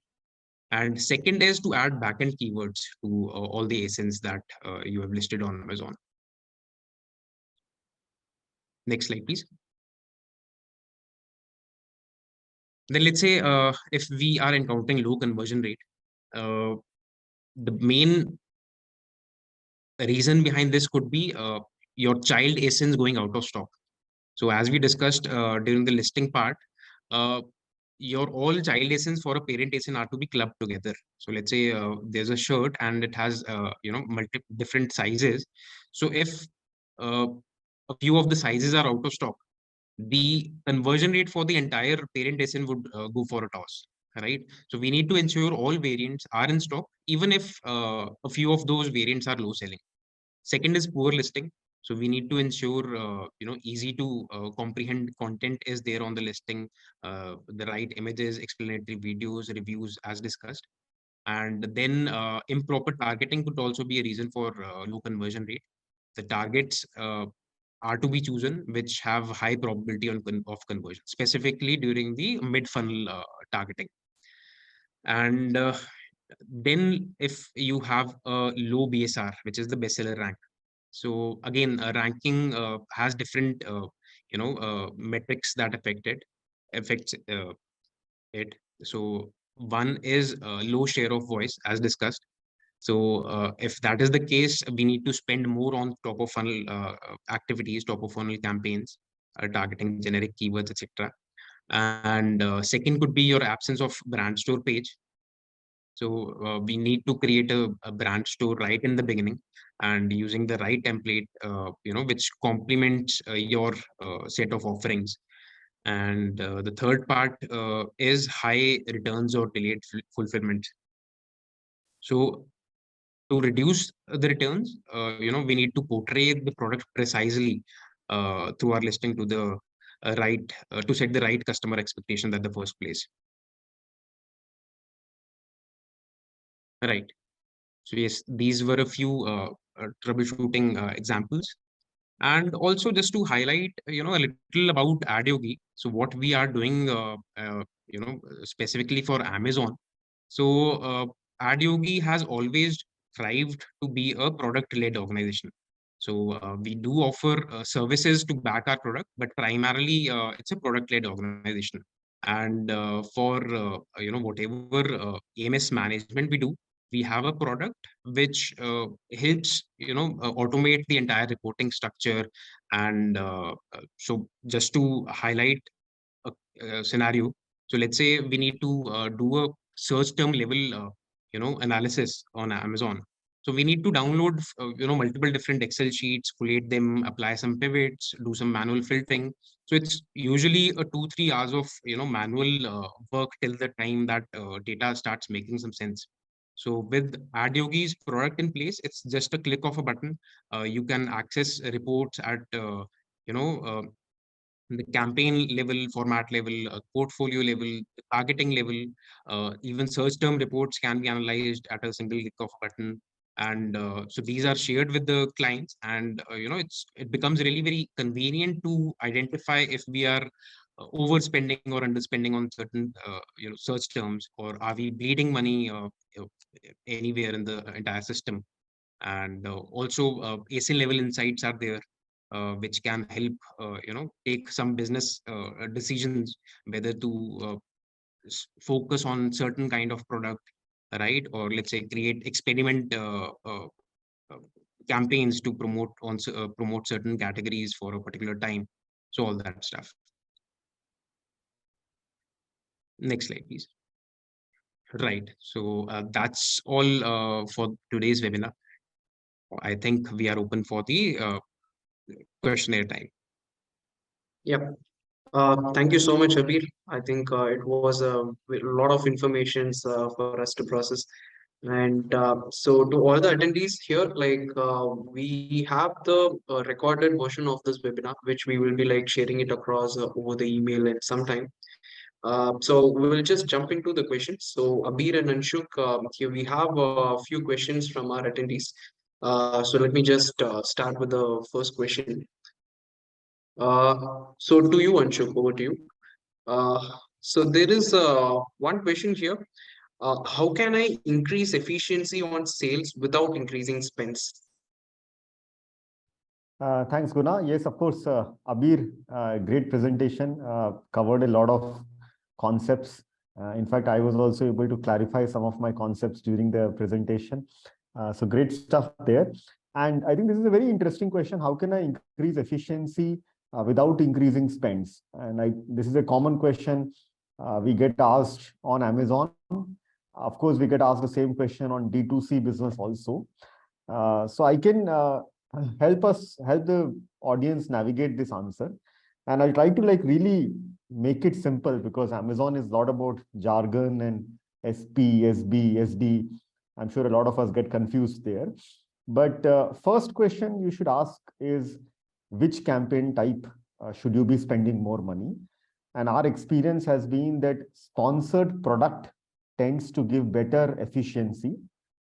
And second is to add backend keywords to all the ASINs that you have listed on Amazon. Next slide, please. Then let's say if we are encountering low conversion rate, uh, the main reason behind this could be your child ASINs going out of stock. So as we discussed during the listing part, uh, your all child ASINs for a parent ASIN are to be clubbed together. So let's say there's a shirt and it has multiple different sizes. So if uh, a few of the sizes are out of stock, the conversion rate for the entire parent ASIN would go for a toss, right? So we need to ensure all variants are in stock, even if a few of those variants are low selling. Second is poor listing. So we need to ensure, easy to comprehend content is there on the listing, the right images, explanatory videos, reviews, as discussed. And then improper targeting could also be a reason for low conversion rate. The targets are to be chosen which have high probability of conversion, specifically during the mid-funnel targeting. And then if you have a low BSR, which is the bestseller rank. So again, ranking has different, metrics that affects it. So one is low share of voice, as discussed. So if that is the case, we need to spend more on top of funnel activities, top of funnel campaigns, targeting generic keywords, etc. And second could be your absence of brand store page. So we need to create a brand store right in the beginning and using the right template, which complements your set of offerings. And the third part is high returns or delayed fulfillment. So to reduce the returns, we need to portray the product precisely through our listing to the to set the right customer expectations at the first place. Right. So yes, these were a few troubleshooting examples. And also just to highlight, a little about Adyogi. So what we are doing, specifically for Amazon. So Adyogi has always thrived to be a product-led organization. So we do offer services to back our product, but primarily it's a product-led organization. And for whatever AMS management we do, we have a product which helps automate the entire reporting structure. And so just to highlight a scenario, so let's say we need to do a search term level analysis on Amazon. So we need to download multiple different Excel sheets, collate them, apply some pivots, do some manual filtering. So it's usually a 2-3 hours of manual work till the time that data starts making some sense. So with Adyogi's product in place, it's just a click of a button. You can access reports at you know uh, the campaign level, format level, portfolio level, targeting level, even search term reports can be analyzed at a single click of a button. And so these are shared with the clients, and it becomes really very convenient to identify if we are overspending or underspending on certain search terms, or are we bleeding money uh, anywhere in the entire system. And also ASIN level insights are there, which can help take some business decisions, whether to focus on certain kind of product, right? Or let's say create experiment uh, campaigns to promote certain categories for a particular time. So all that stuff. Next slide, please. Right. So that's all for today's webinar. I think we are open for the questionnaire time. Yep. Thank you so much, Abir. I think it was a lot of information for us to process. And so, to all the attendees here, like we have the recorded version of this webinar, which we will be like sharing it across over the email and sometime. So we will just jump into the questions. So Abir and Anshuk, here we have a few questions from our attendees. So let me just start with the first question. So to you, Anshuk, over to you. Uh, so there is one question here. How can I increase efficiency on sales without increasing spends? Thanks, Guna. Yes, of course, Abir, great presentation, covered a lot of concepts. In fact, I was also able to clarify some of my concepts during the presentation. So great stuff there. And I think this is a very interesting question. How can I increase efficiency without increasing spends? And this is a common question we get asked on Amazon. Of course, we get asked the same question on D2C business also. So I can help the audience navigate this answer. And I'll try to like really make it simple, because Amazon is a lot about jargon and SP, SB, SD. I'm sure a lot of us get confused there. But first question you should ask is, which campaign type should you be spending more money? And our experience has been that sponsored product tends to give better efficiency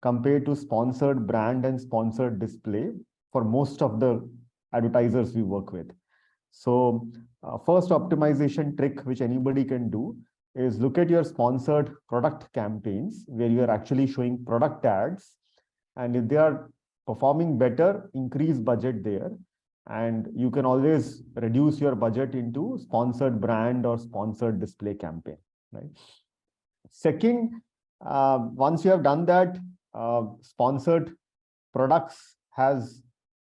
compared to sponsored brand and sponsored display for most of the advertisers we work with. So first optimization trick which anybody can do is look at your sponsored product campaigns where you are actually showing product ads. And if they are performing better, increase budget there. And you can always reduce your budget into sponsored brand or sponsored display campaign, right? Second, once you have done that, sponsored products has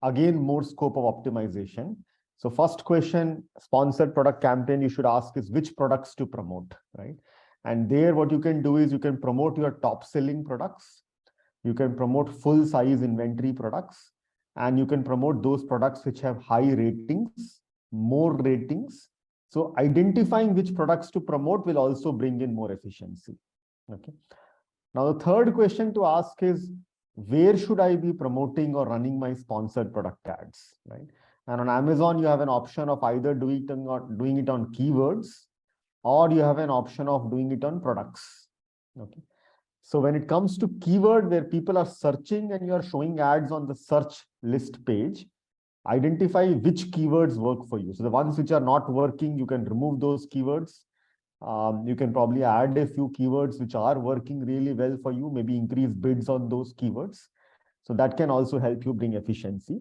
again more scope of optimization. So first question, sponsored product campaign you should ask is which products to promote, right? And there what you can do is you can promote your top selling products, you can promote full size inventory products, and you can promote those products which have high ratings, more ratings. So identifying which products to promote will also bring in more efficiency. Okay. Now the third question to ask is, where should I be promoting or running my sponsored product ads, right? And on Amazon, you have an option of either doing it on keywords, or you have an option of doing it on products. Okay. So when it comes to keyword where people are searching and you are showing ads on the search list page, identify which keywords work for you. So the ones which are not working, you can remove those keywords. You can probably add a few keywords which are working really well for you, maybe increase bids on those keywords. So that can also help you bring efficiency.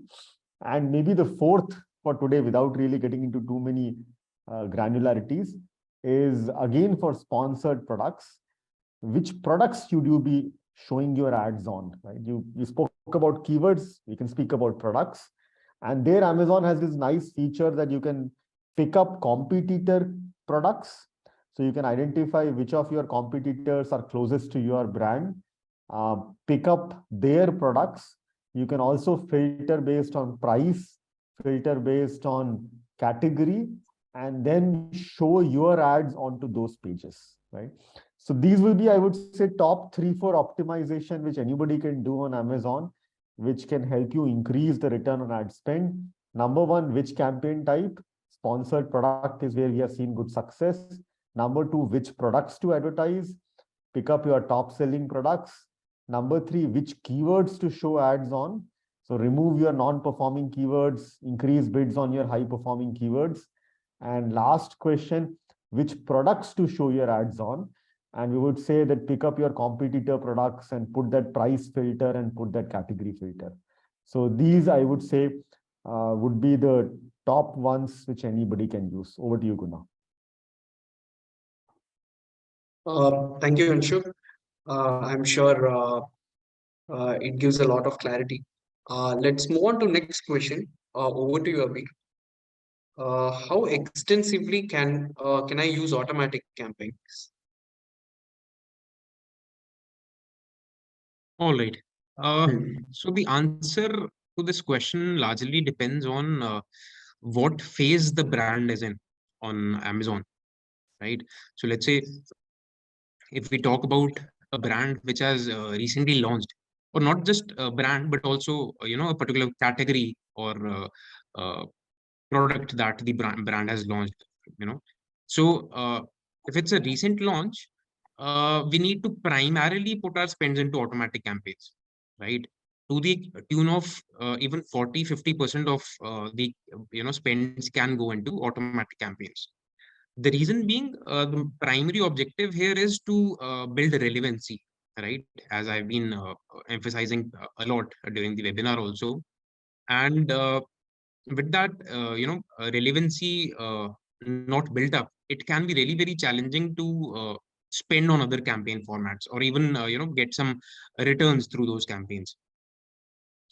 And maybe the fourth for today, without really getting into too many granularities, is again for sponsored products. Which products should you be showing your ads on, right? You spoke about keywords, you can speak about products. And there Amazon has this nice feature that you can pick up competitor products. So you can identify which of your competitors are closest to your brand, pick up their products. You can also filter based on price, filter based on category, and then show your ads onto those pages, right? So these will be, I would say, top 3-4 optimization which anybody can do on Amazon, which can help you increase the return on ad spend. Number one, which campaign type? Sponsored product is where we have seen good success. Number two, which products to advertise? Pick up your top selling products. Number 3, which keywords to show ads on. So remove your non-performing keywords, increase bids on your high-performing keywords. And last question, which products to show your ads on. And we would say that pick up your competitor products and put that price filter and put that category filter. So these, I would say, would be the top ones which anybody can use. Over to you, Gunnar. Thank you, Anshu. I'm sure it gives a lot of clarity. Let's move on to next question. Over to you, Abhi. How extensively can I use automatic campaigns? All right. Hmm. So the answer to this question largely depends on what phase the brand is in on Amazon, right? So let's say if we talk about a brand which has recently launched, or not just a brand, but also a particular category or uh, product that the brand has launched, you know. So if it's a recent launch, we need to primarily put our spends into automatic campaigns, right? To the tune of even 40-50% of the spends can go into automatic campaigns. The reason being, the primary objective here is to build relevancy, right? As I've been emphasizing a lot during the webinar also. And with that, relevancy not built up, it can be really very challenging to spend on other campaign formats or even, get some returns through those campaigns.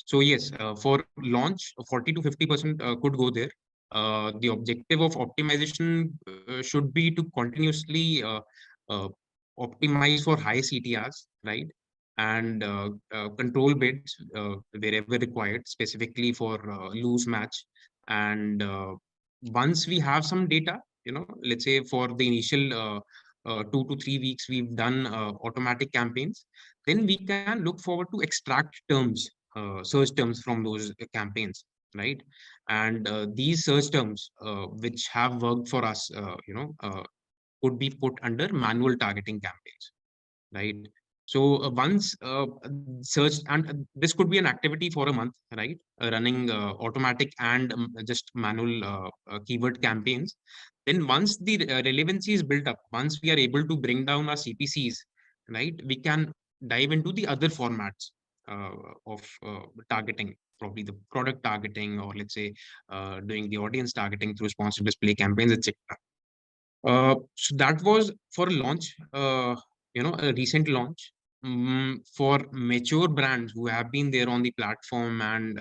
So yes, for launch, 40-50% could go there. The objective of optimization should be to continuously uh, optimize for high CTRs, right? And control bids wherever required, specifically for loose match. And once we have some data, let's say for the initial 2 to 3 weeks, we've done automatic campaigns, then we can look forward to extract terms, search terms from those campaigns, right? And these search terms, which have worked for us, could be put under manual targeting campaigns, right? So once search, and this could be an activity for a month, right? Running automatic and just manual keyword campaigns. Then once the relevancy is built up, once we are able to bring down our CPCs, right, we can dive into the other formats uh, of targeting, probably the product targeting, or let's say doing the audience targeting through sponsored display campaigns, etc. So that was for launch, a recent launch. For mature brands who have been there on the platform and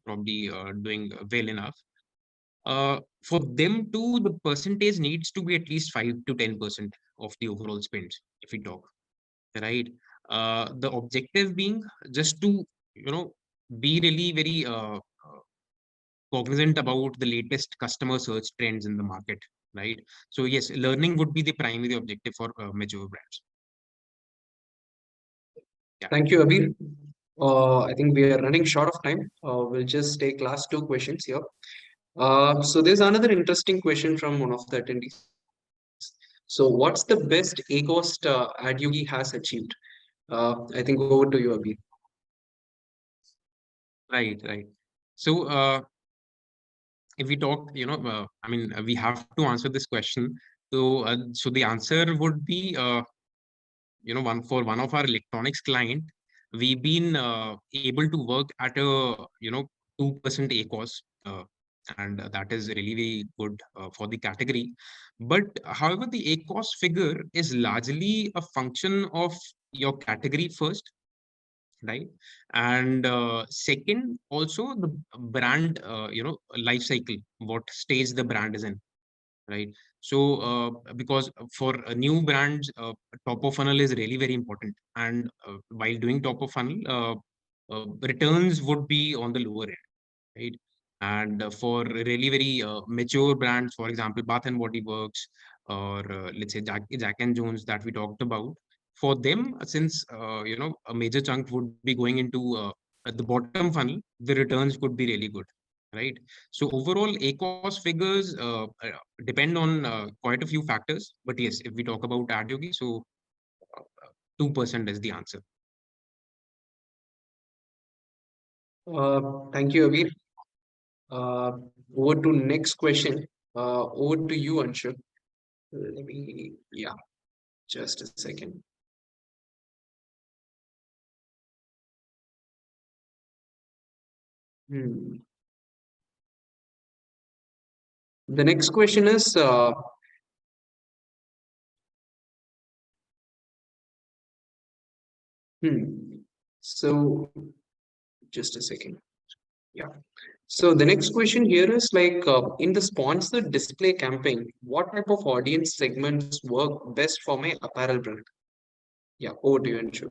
probably doing well enough, for them too, the percentage needs to be at least 5 to 10% of the overall spends. If we talk, right, the objective being just to be really very cognizant about the latest customer search trends in the market, right? So yes, learning would be the primary objective for mature brands. Yeah. Thank you, Abhi. I think we are running short of time. We'll just take last two questions here. So there's another interesting question from one of the attendees. So what's the best A-cost Adyogi has achieved? I think over to you, Abhi. Right, right. So if we talk, we have to answer this question. So the answer would be, one of our electronics client, we've been able to work at a 2% ACOS, and that is really very good for the category. But however, the ACOS figure is largely a function of your category first, right? And second, also the brand, life cycle, what stage the brand is in, right? So because for new brands, top of funnel is really very important, and while doing top of funnel, returns would be on the lower end, right? And for really very mature brands, for example, Bath and Body Works, or let's say Jack and Jones that we talked about, for them, since a major chunk would be going into at the bottom funnel, the returns could be really good, right? So overall, ACOS figures depend on quite a few factors. But yes, if we talk about Adyogi, so 2% is the answer. Thank you, Abir. Over to next question. Over to you, Anshul. Let me, yeah, just a second. Hmm. The next question is, so just a second. Yeah. So the next question here is like in the sponsored display campaign, what type of audience segments work best for my apparel brand? Yeah, over to you, Anshu.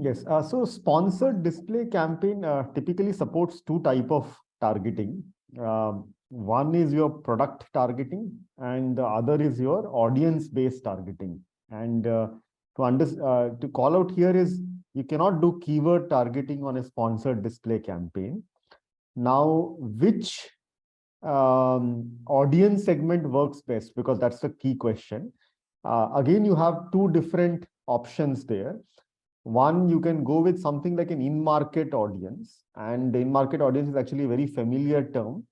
Yes. So sponsored display campaign typically supports two type of targeting. One is your product targeting, and the other is your audience-based targeting. And to call out here is you cannot do keyword targeting on a sponsored display campaign. Now, which audience segment works best? Because that's the key question. Again, you have two different options there. One, you can go with something like an in-market audience, and the in-market audience is actually a very familiar term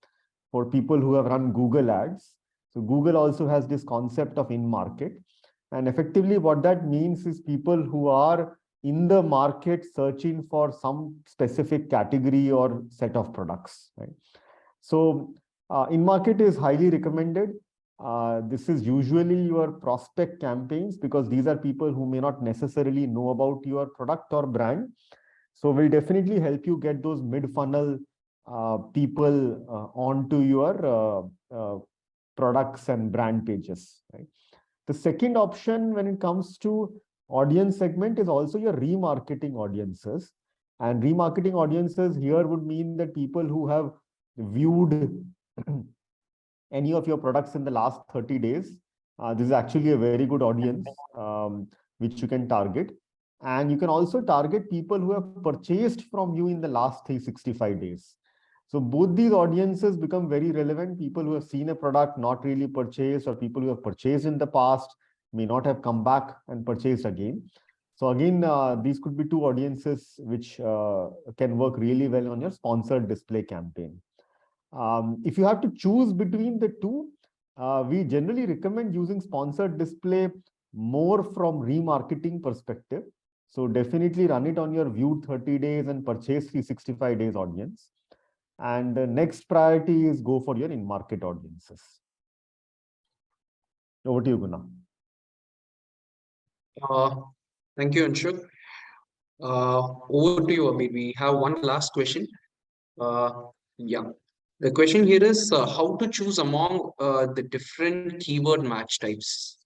for people who have run Google ads. So Google also has this concept of in-market, and effectively what that means is people who are in the market searching for some specific category or set of products, right? So in-market is highly recommended. This is usually your prospect campaigns because these are people who may not necessarily know about your product or brand. So we'll definitely help you get those mid-funnel people onto your products and brand pages, right? The second option when it comes to audience segment is also your remarketing audiences. And remarketing audiences here would mean that people who have viewed any of your products in the last 30 days. This is actually a very good audience which you can target. And you can also target people who have purchased from you in the last 365 days. So both these audiences become very relevant. People who have seen a product, not really purchased, or people who have purchased in the past, may not have come back and purchased again. So again, these could be two audiences which can work really well on your sponsored display campaign. If you have to choose between the two, we generally recommend using sponsored display more from remarketing perspective. So definitely run it on your viewed 30 days and purchase 365 days audience. And the next priority is go for your in-market audiences. Over to you, Guna. Thank you, Anshu. Over to you, Abhi. We have one last question. Yeah. The question here is how to choose among the different keyword match types.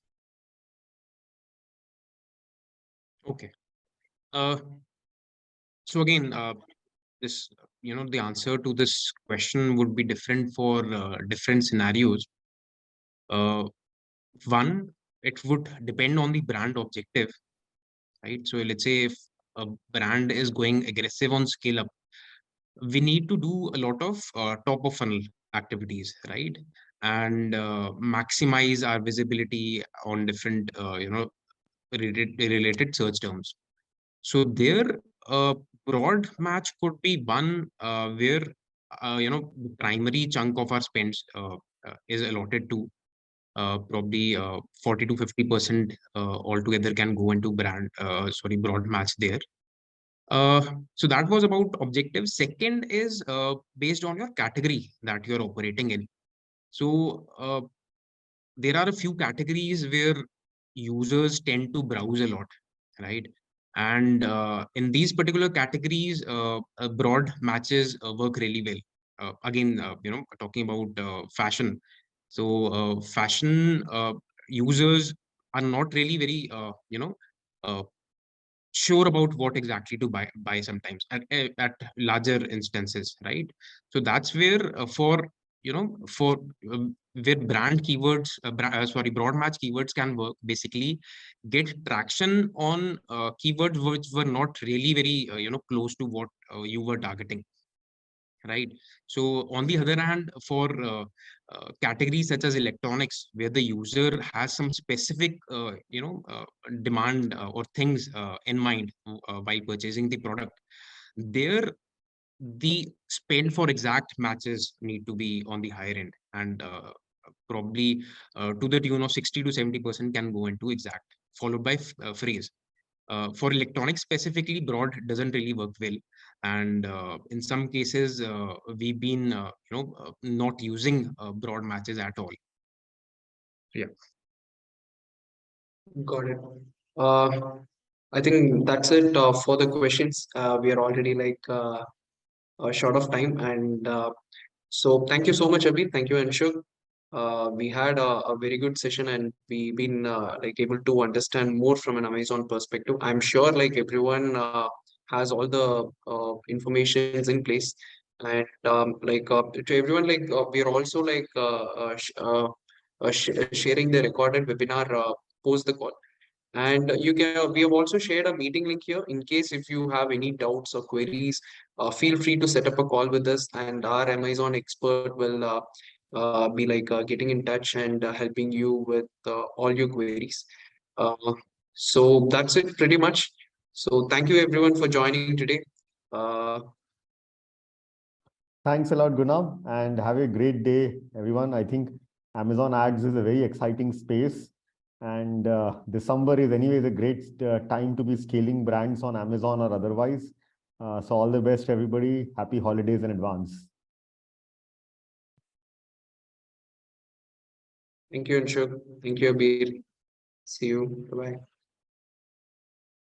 Okay. So again, this the answer to this question would be different for different scenarios. One, it would depend on the brand objective, right? So let's say if a brand is going aggressive on scale up, we need to do a lot of top of funnel activities, right? And maximize our visibility on different related search terms. So there, broad match could be one where the primary chunk of our spends is allotted to probably 40 to 50% altogether can go into broad match there. So that was about objectives. Second is based on your category that you're operating in. So there are a few categories where users tend to browse a lot, right? And in these particular categories, broad matches work really well. Again, talking about fashion. So fashion users are not really very, uh, sure about what exactly to buy sometimes at larger instances, right? So that's where for where brand keywords broad match keywords can work, basically get traction on keywords which were not really very close to what you were targeting, right? So on the other hand, for categories such as electronics, where the user has some specific demand or things in mind while purchasing the product, there the spend for exact matches need to be on the higher end, and probably to the tune of 60 to 70% can go into exact, followed by phrase. For electronics specifically, broad doesn't really work well, and in some cases we've been not using broad matches at all. Yeah. Got it. I think that's it for the questions. We are already like short of time, and so thank you so much, Abhi. Thank you, Anshul. We had a very good session, and we've been like able to understand more from an Amazon perspective. I'm sure like everyone has all the informations in place, and like to everyone, like we are also like sharing the recorded webinar post the call. And you can, we have also shared a meeting link here in case if you have any doubts or queries, feel free to set up a call with us, and our Amazon expert will be like getting in touch and helping you with all your queries. Uh, so that's it pretty much. So thank you everyone for joining today. Uh, Thanks a lot, Guna, and have a great day, everyone. I think Amazon ads is a very exciting space, and December is anyways a great time to be scaling brands on Amazon or otherwise. So all the best, everybody. Happy holidays in advance. Thank you, Anshul. Thank you, Abir. See you. Bye-bye.